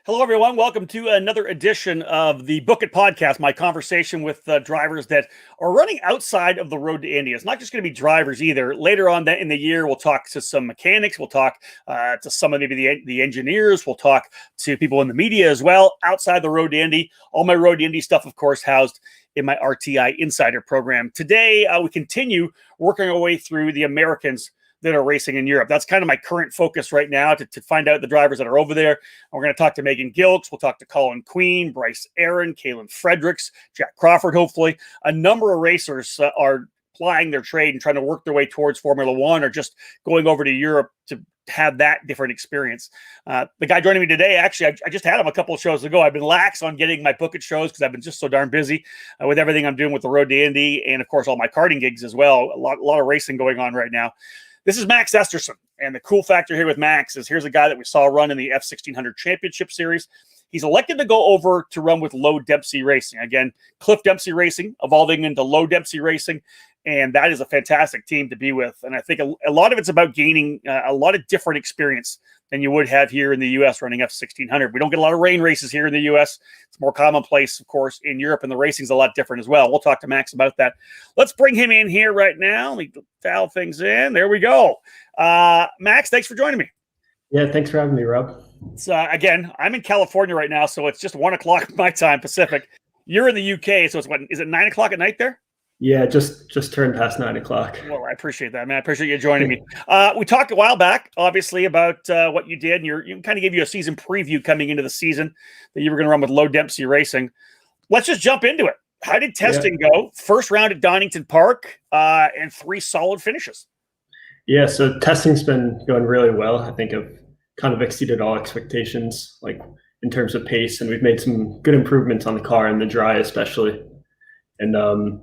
Hello, everyone. Welcome to another edition of the Book It podcast, my conversation with drivers that are running outside of the road to Indy. It's not just going to be drivers either. Later on in the year, we'll talk to some mechanics. We'll talk to some of maybe the engineers. We'll talk to people in the media as well, outside the road to Indy. All my road to Indy stuff, of course, housed in my RTI Insider program. Today, we continue working our way through the Americans that are racing in Europe. That's kind of my current focus right now to find out the drivers that are over there. And we're going to talk to Megan Gilks. We'll talk to Colin Queen, Bryce Aaron, Kalen Fredericks, Jack Crawford, hopefully. A number of racers are plying their trade and trying to work their way towards Formula One or just going over to Europe to have that different experience. The guy joining me today, actually, I just had him a couple of shows ago. I've been lax on getting my Book It shows because I've been just so darn busy with everything I'm doing with the Road to Indy and, of course, all my karting gigs as well. A lot of racing going on right now. This is Max Esterson, and the cool factor here with Max is here's a guy that we saw run in the F1600 Championship Series. He's elected to go over to run with Low Dempsey Racing. Again, Cliff Dempsey Racing evolving into Low Dempsey Racing, and that is a fantastic team to be with. And I think a lot of it's about gaining a lot of different experience than you would have here in the U.S. running F1600. We don't get a lot of rain races here in the U.S. It's more commonplace, of course, in Europe, and the racing's a lot different as well. We'll talk to Max about that. Let's bring him in here right now. Let me dial things in. There we go. Max, thanks for joining me. Yeah, thanks for having me, Rob. Again, I'm in California right now, so it's just 1 o'clock my time, Pacific. You're in the UK, so it's what, is it 9 o'clock at night there? Yeah, just turned past 9 o'clock. Well, I appreciate that, man. I appreciate you joining me. We talked a while back, obviously, about what you did, and you kind of gave you a season preview coming into the season that you were going to run with Low Dempsey Racing. Let's just jump into it. How did testing go? First round at Donington Park and 3 solid finishes. Yeah, so testing's been going really well. I think I've kind of exceeded all expectations, like in terms of pace, and we've made some good improvements on the car and the dry especially. And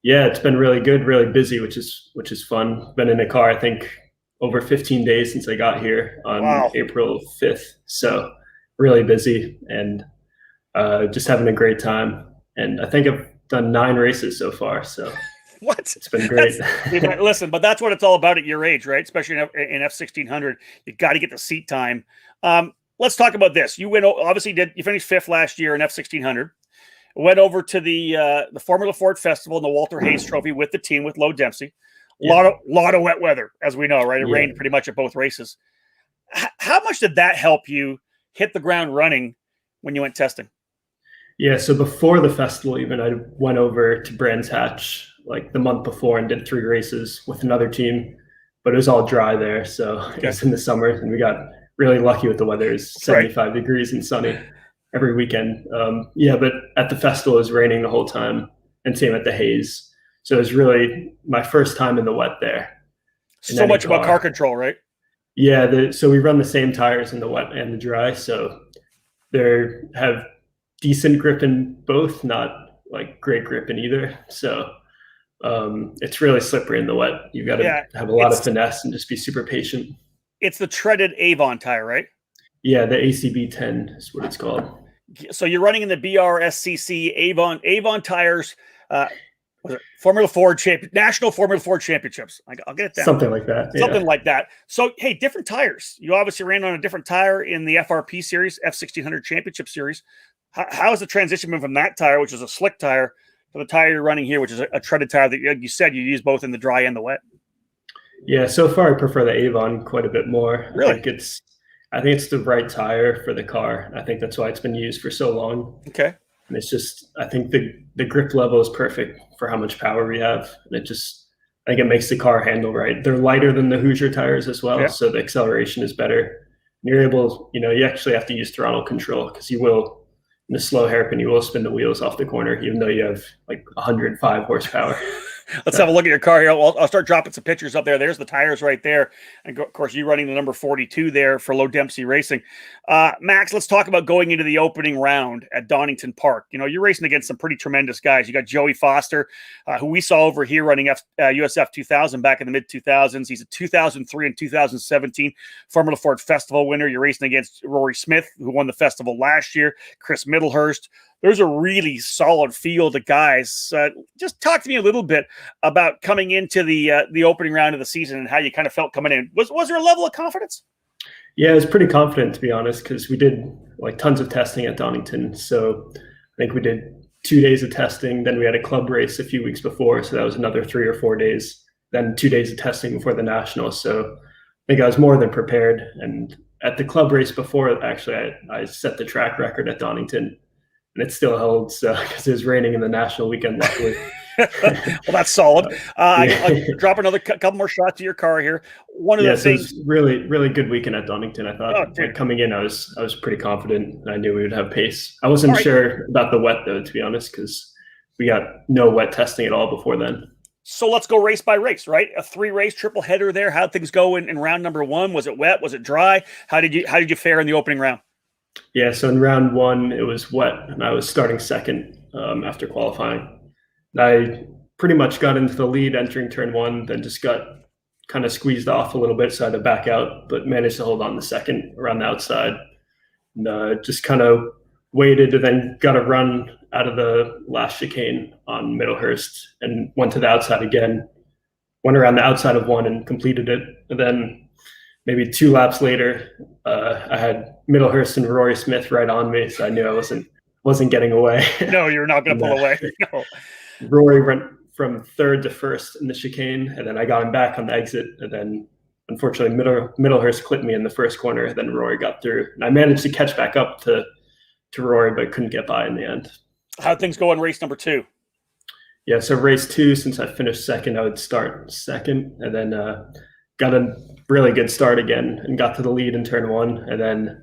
yeah, it's been really good, really busy, which is fun. Been in the car, I think, over 15 days since I got here on April 5th. So really busy and just having a great time. And I think I've done 9 races so far. So what? It's been great. Listen, but that's what it's all about at your age, right? Especially in F1600, you got to get the seat time. Let's talk about this. You finished 5th last year in F1600. Went over to the Formula Ford Festival and the Walter Hayes Trophy with the team with Low Dempsey. Lot of wet weather, as we know, right? It rained pretty much at both races. How much did that help you hit the ground running when you went testing? Yeah, so before the festival, even I went over to Brands Hatch like the month before and did 3 races with another team, but it was all dry there. So it was in the summer, and we got really lucky with the weather. It's 75 degrees and sunny every weekend. But at the festival, it was raining the whole time, and same at the Hayes. So it was really my first time in the wet there. So much about car control, right? Yeah, so we run the same tires in the wet and the dry. So they have decent grip in both, not like great grip in either. So it's really slippery in the wet. You've got to have a lot of finesse and just be super patient. It's the treaded Avon tire, right? Yeah, the ACB 10 is what it's called. So you're running in the BRSCC Avon tires, Formula Ford National Formula Ford Championships. I'll get it down. Something like that. Something like that. So, hey, different tires. You obviously ran on a different tire in the FRP series, F1600 Championship Series. How has the transition been from that tire, which is a slick tire, to the tire you're running here, which is a treaded tire that you said you use both in the dry and the wet? Yeah, so far I prefer the Avon quite a bit more. Really? I think it's the right tire for the car. I think that's why it's been used for so long. Okay. And it's just, I think the grip level is perfect for how much power we have. And I think it makes the car handle right. They're lighter than the Hoosier tires as well. Yeah. So the acceleration is better. And you're able, you actually have to use throttle control because you will, in a slow hairpin, you will spin the wheels off the corner, even though you have like 105 horsepower. Let's have a look at your car here. I'll start dropping some pictures up there. There's the tires right there. And of course, you running the number 42 there for Low Dempsey Racing. Max, let's talk about going into the opening round at Donington Park. You're racing against some pretty tremendous guys. You got Joey Foster, who we saw over here running USF 2000 back in the mid-2000s. He's a 2003 and 2017 Formula Ford Festival winner. You're racing against Rory Smith, who won the festival last year, Chris Middlehurst. There's a really solid field of guys. Just talk to me a little bit about coming into the opening round of the season and how you kind of felt coming in. Was there a level of confidence? Yeah, I was pretty confident, to be honest, because we did like tons of testing at Donington. So I think we did 2 days of testing. Then we had a club race a few weeks before, so that was another 3 or 4 days. Then 2 days of testing before the national. So I think I was more than prepared. And at the club race before, actually, I set the track record at Donington, and it still held because it was raining in the national weekend, luckily. Well, that's solid. Yeah. I drop another couple more shots to your car here. One of the So things, it was really good weekend at Donington. I thought dude. coming in, I was pretty confident. I knew we would have pace. I wasn't sure about the wet though, to be honest, because we got no wet testing at all before then. So let's go race by race, right? A 3-race triple header there. How'd things go in round number 1? Was it wet? Was it dry? How did you fare in the opening round? Yeah, so in round 1 it was wet, and I was starting second after qualifying. I pretty much got into the lead entering turn 1, then just got kind of squeezed off a little bit, so I had to back out, but managed to hold on the second around the outside. And just kind of waited, and then got a run out of the last chicane on Middlehurst and went to the outside again, went around the outside of 1 and completed it. And then maybe 2 laps later, I had Middlehurst and Rory Smith right on me, so I knew I wasn't getting away. No, you're not going to pull away. No. Rory went from 3rd to 1st in the chicane, and then I got him back on the exit, and then unfortunately Middlehurst clipped me in the first corner, then Rory got through, and I managed to catch back up to Rory, but couldn't get by in the end. How'd things go in race number 2? Yeah, so race 2, since I finished second, I would start second, and then got a really good start again and got to the lead in turn 1, and then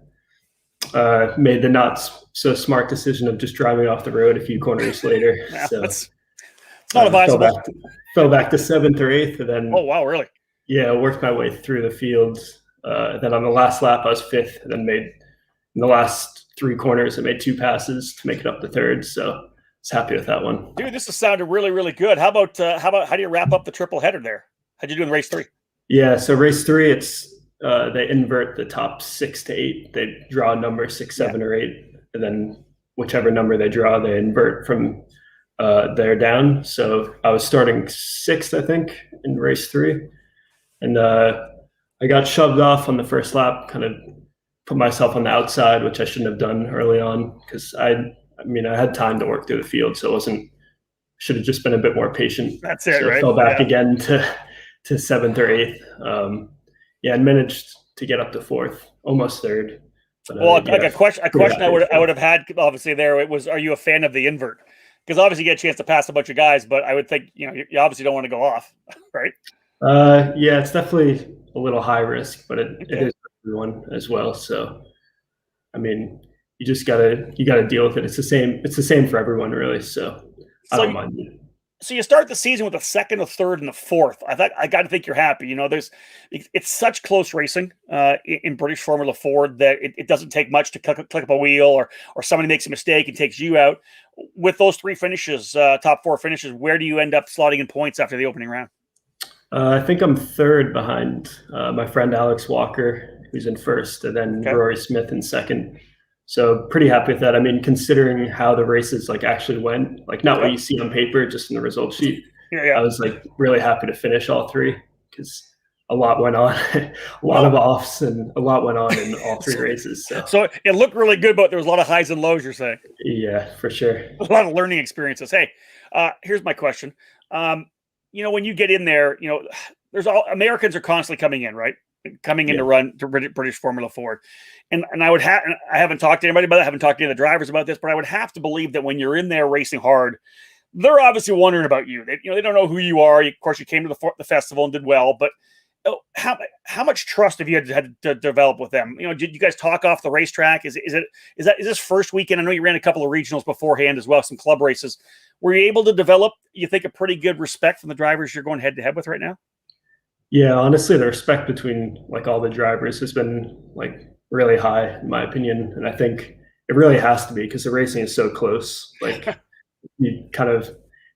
made the not so smart decision of just driving off the road a few corners later. Yeah, so it's not advisable. Fell back to 7th or 8th, and then wow, really? Yeah, worked my way through the field. Then on the last lap, I was 5th, and then made in the last 3 corners, I made 2 passes to make it up to 3rd. So I was happy with that one. Dude, this has sounded really good. How do you wrap up the triple header there? How'd you do in race 3? Yeah, so race 3, it's they invert the top 6 to 8. They draw a number 6, 7, or 8, and then whichever number they draw, they invert from there down. So I was starting 6th, I think, in race 3, and I got shoved off on the first lap, kind of put myself on the outside, which I shouldn't have done early on, because I had time to work through the field, so should have just been a bit more patient. That's it, so right? I fell back again to 7th or 8th. And managed to get up to 4th, almost 3rd. But, a question I would have had obviously there, it was, are you a fan of the invert? Because obviously you get a chance to pass a bunch of guys, but I would think you obviously don't want to go off, right? Yeah, it's definitely a little high risk, but it is for everyone as well. So, I mean, you just gotta deal with it. It's the same for everyone, really. So I don't mind it. So you start the season with a 2nd, a 3rd, and a 4th. I got to think you're happy. It's such close racing in British Formula Ford that it doesn't take much to click up a wheel or somebody makes a mistake and takes you out. With those 3 finishes, top 4 finishes, where do you end up slotting in points after the opening round? I think I'm 3rd behind my friend Alex Walker, who's in 1st, and then Rory Smith in 2nd. So pretty happy with that. I mean, considering how the races actually went, not what you see on paper, just in the result sheet. Yeah. I was really happy to finish all 3, because a lot went on, a lot of offs, and a lot went on in all 3 races. So it looked really good, but there was a lot of highs and lows, you're saying? Yeah, for sure. A lot of learning experiences. Hey, here's my question. When you get in there, Americans are constantly coming in, right? Coming in to run to British Formula Ford. And I haven't talked to anybody about it. I haven't talked to any of the drivers about this, but I would have to believe that when you're in there racing hard, they're obviously wondering about you. They don't know who you are. Of course, you came to the festival and did well, but how much trust have you had to develop with them? Did you guys talk off the racetrack? Is this first weekend? I know you ran a couple of regionals beforehand as well, some club races. Were you able to develop, you think, a pretty good respect from the drivers you're going head to head with right now? Yeah, honestly, the respect between all the drivers has been really high, in my opinion, and I think it really has to be, because the racing is so close. You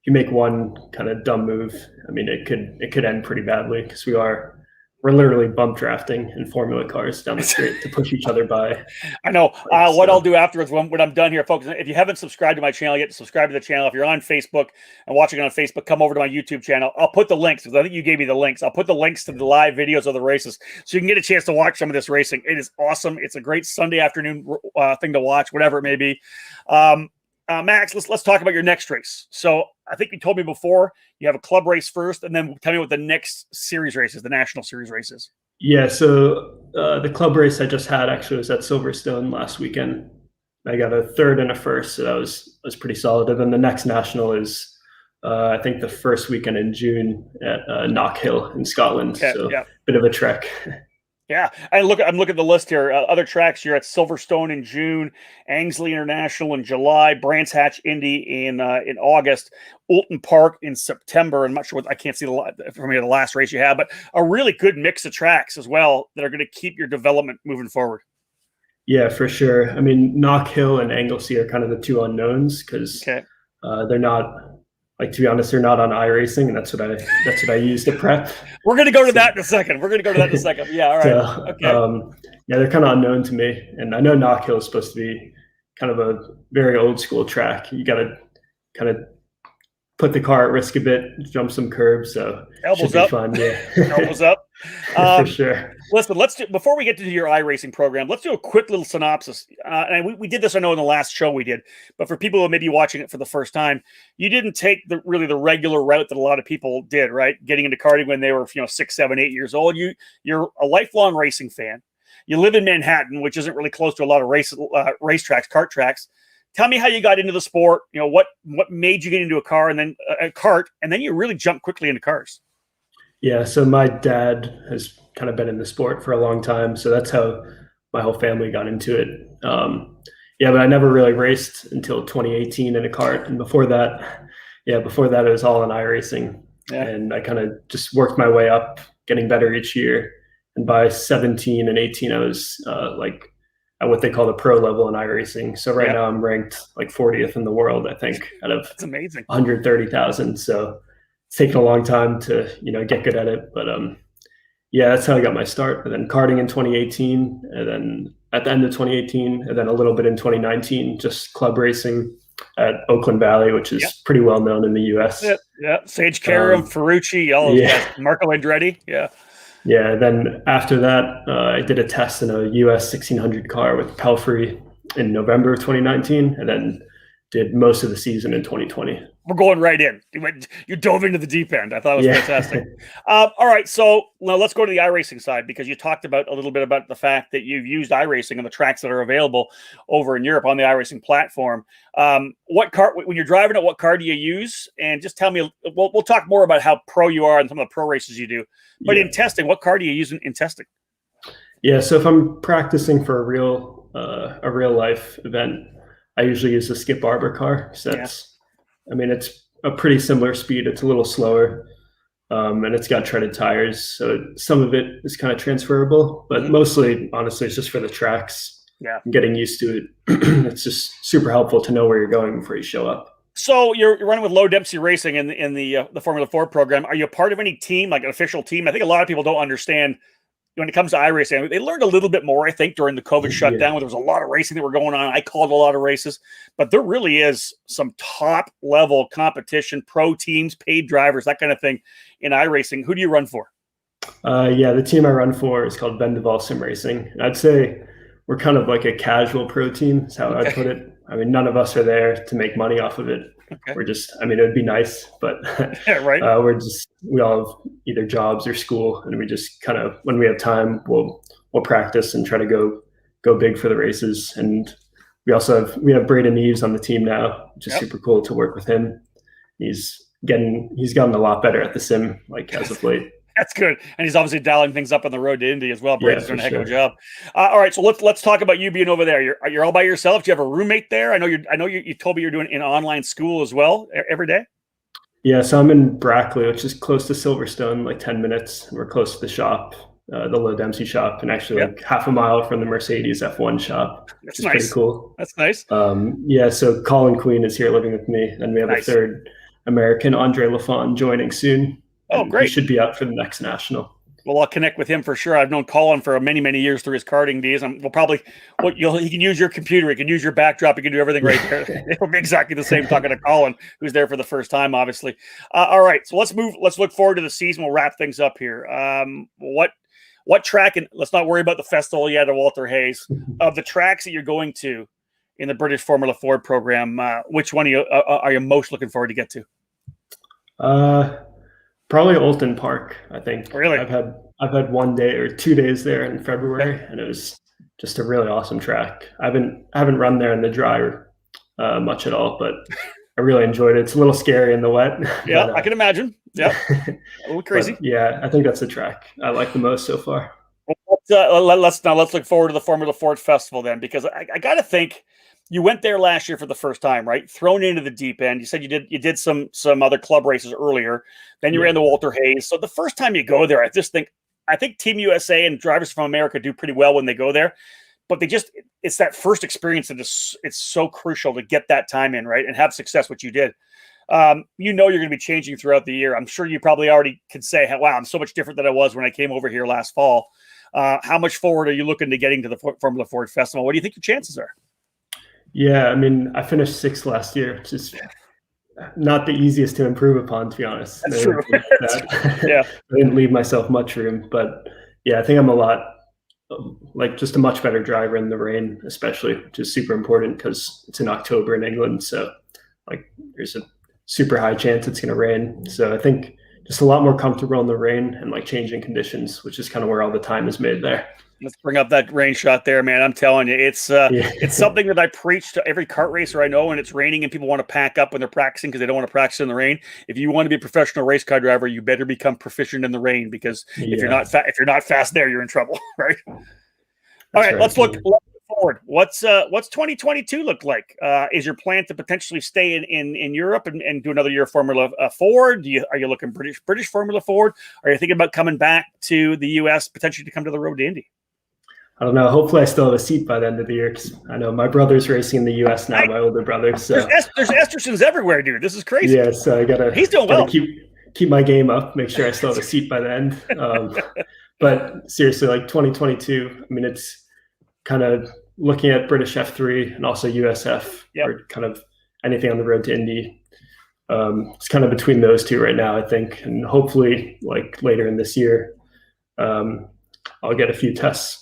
make one kind of dumb move, I mean, it could end pretty badly, because we are we're literally bump drafting in Formula cars down the street to push each other by. I know. Like, What so. I'll do afterwards when I'm done here, folks, if you haven't subscribed to my channel yet, subscribe to the channel. If you're on Facebook and watching on Facebook, come over to my YouTube channel. I'll put the links, because I think you gave me the links. I'll put the links to the live videos of the races so you can get a chance to watch some of this racing. It is awesome. It's a great Sunday afternoon thing to watch, whatever it may be. Max, let's talk about your next race. So I think you told me before you have a club race first, and then tell me what the next series race is, the national series races. Yeah, so the club race I just had actually was at Silverstone last weekend. I got a third and a first, so that was pretty solid. And then the next national is I think the first weekend in June at Knockhill in Scotland. Okay, so yeah. bit of a trek. Yeah, I'm looking at the list here. Other tracks, you're at Silverstone in June, Angsley International in July, Brands Hatch Indy in August, Oulton Park in September. I'm not sure I can't see the last race you have, but a really good mix of tracks as well that are going to keep your development moving forward. Yeah, for sure. I mean, Knockhill and Anglesey are kind of the two unknowns because they're not. Like, to be honest, they're not on iRacing, and that's what I use to prep. We're going to go to that in a second. Yeah, all right. So, okay. Yeah, they're kind of unknown to me, and I know Knockhill is supposed to be kind of a very old school track. You got to kind of put the car at risk a bit, jump some curbs, so elbows should be up. fun. Yeah, elbows up. For sure. Listen, before we get to your iRacing program, let's do a quick little synopsis. And we did this, I know, in the last show we did, but for people who may be watching it for the first time, you didn't take the regular route that a lot of people did, right? Getting into karting when they were 6, 7, 8 years old. You're a lifelong racing fan. You live in Manhattan, which isn't really close to a lot of racetracks, kart tracks. Tell me how you got into the sport. What made you get into a car and then a kart, and then you really jumped quickly into cars. Yeah, so my dad has kind of been in the sport for a long time, so that's how my whole family got into it. But I never really raced until 2018 in a kart, and before that it was all in iRacing. Yeah. And I kind of just worked my way up, getting better each year. And by 17 and 18, I was at what they call the pro level in iRacing. So right now I'm ranked like 40th in the world, I think, out of that's amazing 130,000. So it's taken a long time to get good at it, but that's how I got my start. And then karting in 2018, and then at the end of 2018, and then a little bit in 2019, just club racing at Oakland Valley, which is pretty well known in the U.S. Yeah, Sage Karam, Ferrucci, all of that. Marco Andretti, Yeah, then after that, I did a test in a US 1600 car with Pelfrey in November of 2019, and then did most of the season in 2020. We're going right in. You dove into the deep end. I thought it was fantastic. All right, so now let's go to the iRacing side, because you talked about a little bit about the fact that you've used iRacing on the tracks that are available over in Europe on the iRacing platform. What car, when you're driving it, what car do you use? And just tell me, we'll talk more about how pro you are and some of the pro races you do. But in testing, what car do you use in testing? Yeah, so if I'm practicing for a real life event, I usually use the Skip Barber car. So that's, I mean, it's a pretty similar speed. It's a little slower, and it's got treaded tires. So some of it is kind of transferable, but mostly, honestly, it's just for the tracks. Yeah, and getting used to it. It's just super helpful to know where you're going before you show up. So you're running with Low Dempsey Racing in the Formula 4 program. Are you a part of any team, like an official team? I think a lot of people don't understand when it comes to iRacing. They learned a little bit more, I think, during the COVID shutdown, where there was a lot of racing that were going on. I called a lot of races, but there really is some top level competition, pro teams, paid drivers, that kind of thing in iRacing. Who do you run for? The team I run for is called Ben Duval Sim Racing. I'd say we're kind of like a casual pro team, is how I'd put it. I mean, none of us are there to make money off of it. Okay. We're just, I mean, it would be nice, but we all have either jobs or school, and we just kind of, when we have time, we'll practice and try to go big for the races. And we have Braden Eves on the team now, which is super cool to work with him. He's gotten a lot better at the sim, like, as of late. That's good, and he's obviously dialing things up on the road to Indy as well. Braden's doing a heck of a job. All right, so let's talk about you being over there. You're all by yourself. Do you have a roommate there? I know you told me you're doing an online school as well every day. Yeah, so I'm in Brackley, which is close to Silverstone, like 10 minutes. We're close to the shop, the Low Dempsey shop, and actually like half a mile from the Mercedes F1 shop. That's which is nice. Pretty cool. That's nice. So Colin Queen is here living with me, and we have a third American, Andre Lafont, joining soon. Oh, great. He should be out for the next national. Well, I'll connect with him for sure. I've known Colin for many, many years through his karting days. And we'll probably, he can use your computer. He can use your backdrop. He can do everything right there. It'll be exactly the same talking to Colin, who's there for the first time, obviously. All right. So let's look forward to the season. We'll wrap things up here. What track, and let's not worry about the festival yet at Walter Hayes, of the tracks that you're going to in the British Formula Ford program, which one are you most looking forward to get to? Probably Oulton Park, I think. Really? I've had 1 day or 2 days there in February, and it was just a really awesome track. I haven't run there in the dry much at all, but I really enjoyed it. It's a little scary in the wet. Yeah, but, I can imagine. Yeah, a little crazy. Yeah, I think that's the track I like the most so far. Let's look forward to the Formula Ford Festival then, because I got to think. You went there last year for the first time, right? Thrown into the deep end. You said you did some other club races earlier. Then you ran the Walter Hayes. So the first time you go there, I think Team USA and drivers from America do pretty well when they go there. But it's that first experience that it's so crucial to get that time in, right? And have success, which you did. You're going to be changing throughout the year. I'm sure you probably already could say, wow, I'm so much different than I was when I came over here last fall. How much forward are you looking to getting to the Formula Ford Festival? What do you think your chances are? Yeah, I mean, I finished 6th last year, which is not the easiest to improve upon, to be honest. That's true. Yeah, I didn't leave myself much room, but yeah, I think I'm just a much better driver in the rain, especially, which is super important because it's in October in England, so there's a super high chance it's going to rain. So I think just a lot more comfortable in the rain and changing conditions, which is kind of where all the time is made there. Let's bring up that rain shot there, man. I'm telling you, it's something that I preach to every kart racer I know when it's raining and people want to pack up when they're practicing because they don't want to practice in the rain. If you want to be a professional race car driver, you better become proficient in the rain because if you're not fast there, you're in trouble, right? All right, let's look forward. What's 2022 look like? Is your plan to potentially stay in Europe and do another year of Formula Ford? Are you looking British Formula Ford? Are you thinking about coming back to the US potentially to come to the Road to Indy? I don't know. Hopefully I still have a seat by the end of the year because I know my brother's racing in the U.S. now, my older brother. So there's Estersons everywhere, dude. This is crazy. Yeah, so he's doing well. Keep my game up, make sure I still have a seat by the end. But seriously, 2022, I mean, it's kind of looking at British F3 and also USF or kind of anything on the road to Indy. It's kind of between those two right now, I think. And hopefully later in this year, I'll get a few tests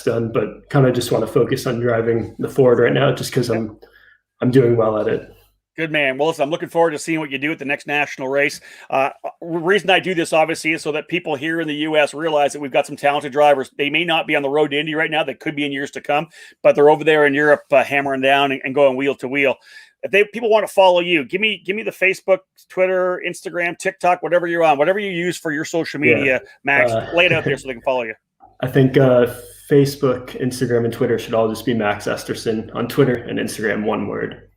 done, but kind of just want to focus on driving the Ford right now just because I'm doing well at it. Good man. Well, listen, I'm looking forward to seeing what you do at the next national race. The reason I do this, obviously, is so that people here in the U.S. realize that we've got some talented drivers. They may not be on the road to Indy right now. They could be in years to come, but they're over there in Europe hammering down and going wheel to wheel. If people want to follow you, give me the Facebook, Twitter, Instagram, TikTok, whatever you're on, whatever you use for your social media, Max, lay it out there so they can follow you. I think Facebook, Instagram, and Twitter should all just be Max Esterson. On Twitter and Instagram, one word.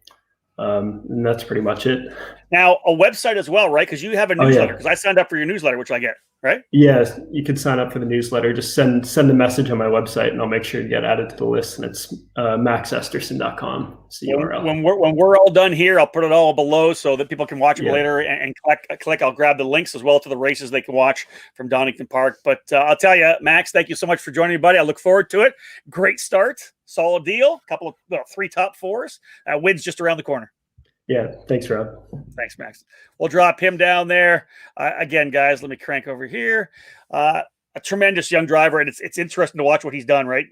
And that's pretty much it. Now, a website as well, right? Because you have a newsletter. Because I signed up for your newsletter, which I get, right? Yeah, you can sign up for the newsletter. Just send a message on my website, and I'll make sure to get added to the list. And it's maxesterson.com. When we're all done here, I'll put it all below so that people can watch it later and click. I'll grab the links as well to the races they can watch from Donington Park. But I'll tell you, Max, thank you so much for joining me, buddy. I look forward to it. Great start. Solid deal. Couple of 3 top 4s. Wins just around the corner. Yeah. Thanks, Rob. Thanks, Max. We'll drop him down there. Again, guys, let me crank over here. A tremendous young driver, and it's interesting to watch what he's done, right?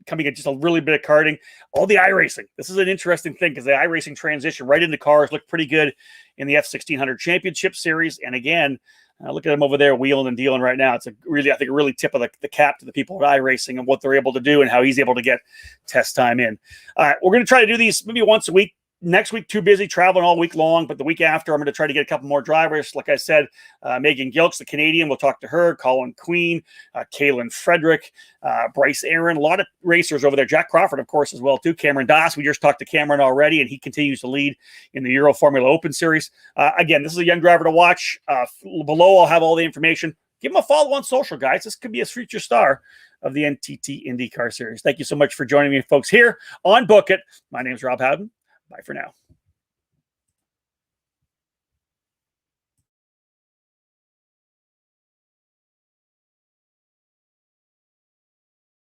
Coming at just a really bit of karting. All the iRacing. This is an interesting thing because the iRacing transition right into cars looked pretty good in the F1600 Championship Series. And again, look at him over there wheeling and dealing right now. It's a really tip of the cap to the people at iRacing and what they're able to do and how he's able to get test time in. We're going to try to do these maybe once a week. Next week, too busy traveling all week long, but the week after, I'm going to try to get a couple more drivers. Like I said, Megan Gilks, the Canadian, we'll talk to her. Colin Queen, Kaylin Frederick, Bryce Aaron, a lot of racers over there. Jack Crawford, of course, as well, too. Cameron Doss, we just talked to Cameron already, and he continues to lead in the Euro Formula Open Series. Again, this is a young driver to watch. Below, I'll have all the information. Give him a follow on social, guys. This could be a future star of the NTT IndyCar Series. Thank you so much for joining me, folks, here on Book It. My name is Rob Howden. Bye for now.